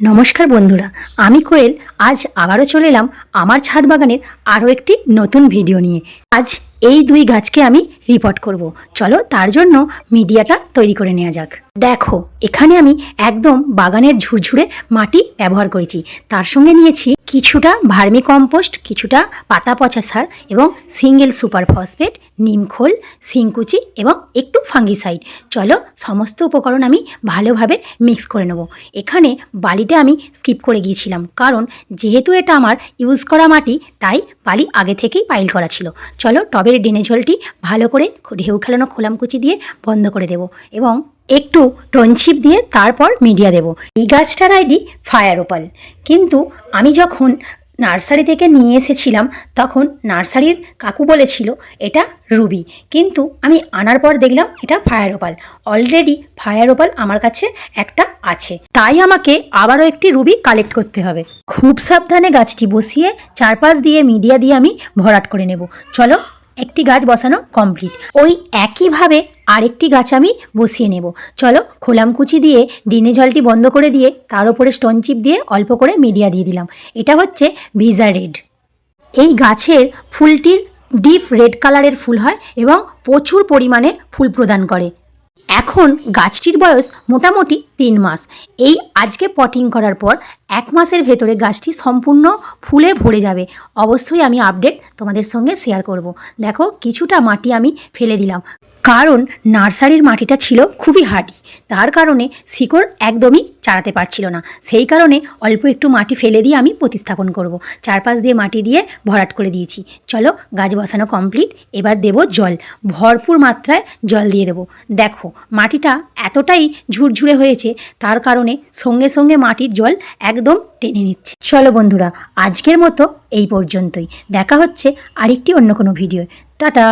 নমস্কার বন্ধুরা, আমি কোয়েল। আজ আবারও চলে এলাম আমার ছাদ বাগানের আরও একটি নতুন ভিডিও নিয়ে। আজ এই দুই গাছকে আমি রিপোর্ট করব। চলো তার জন্য মিডিয়াটা তৈরি করে নেওয়া যাক। দেখো, এখানে আমি একদম বাগানের ঝুরঝুরে মাটি ব্যবহার করেছি। তার সঙ্গে নিয়েছি কিছুটা ভার্মি কম্পোস্ট, কিছুটা পাতা পচা সার এবং সিঙ্গেল সুপার ফসফেট, নিমখোল, শিংকুচি এবং একটু ফাঙ্গিসাইড। চলো সমস্ত উপকরণ আমি ভালোভাবে মিক্স করে নেব। এখানে বালিটা আমি স্কিপ করে গিয়েছিলাম, কারণ যেহেতু এটা আমার ইউজ করা মাটি, তাই বালি আগে থেকেই পাইল করা ছিল। চলো টবের ড্রেনেজ জলটি ভালো করে ঢেউ খেলানো খোলামকুচি দিয়ে বন্ধ করে দেব এবং একটু টনচিপ দিয়ে তারপর মিডিয়া দেব। এই গাছটার আইডি ফায়ার ওপাল, কিন্তু আমি যখন নার্সারি থেকে নিয়ে এসেছিলাম তখন নার্সারির কাকু বলেছিল এটা রুবি, কিন্তু আমি আনার পর দেখলাম এটা fire opal. Already fire opal আমার কাছে একটা আছে, তাই আমাকে আবারও একটি রুবি কালেক্ট করতে হবে। খুব সাবধানে গাছটি বসিয়ে চারপাশ দিয়ে মিডিয়া দিয়ে আমি ভরাট করে নেব। চলো, একটি গাছ বসানো কমপ্লিট। ওই একইভাবে আরেকটি গাছ আমি বসিয়ে নেব। চলো, খোলামকুচি দিয়ে ডিনে জলটি বন্ধ করে দিয়ে তার উপরে স্টোন চিপ দিয়ে অল্প করে মিডিয়া দিয়ে দিলাম। এটা হচ্ছে ভিজা রেড। এই গাছের ফুলটির ডিপ রেড কালারের ফুল হয় এবং প্রচুর পরিমাণে ফুল প্রদান করে। এখন গাছটির বয়স মোটামুটি 3 মাস। এই আজকে পটিং করার পর 1 মাসের ভেতরে গাছটি সম্পূর্ণ ফুলে ভরে যাবে। অবশ্যই আমি আপডেট তোমাদের সঙ্গে শেয়ার করব। দেখো, কিছুটা মাটি আমি ফেলে দিলাম, কারণ নার্সারির মাটিটা ছিল খুবই হার্ডি, তার কারণে শিকড় একদমই চাড়াতে পারছিল না। সেই কারণে অল্প একটু মাটি ফেলে দিয়ে আমি প্রতিস্থাপন করব। চারপাশ দিয়ে মাটি দিয়ে ভরাট করে দিয়েছি। চলো, গাছ বসানো কমপ্লিট। এবার দেব জল, ভরপুর মাত্রায় জল দিয়ে দেব। দেখো, মাটিটা এতটাই ঝুরঝুরে হয়েছে, তার কারণে সঙ্গে সঙ্গে মাটির জল একদম টেনে নিচ্ছে। চলো বন্ধুরা, আজকের মতো এই পর্যন্তই। দেখা হচ্ছে আরেকটি অন্য কোনো ভিডিও। টাটা।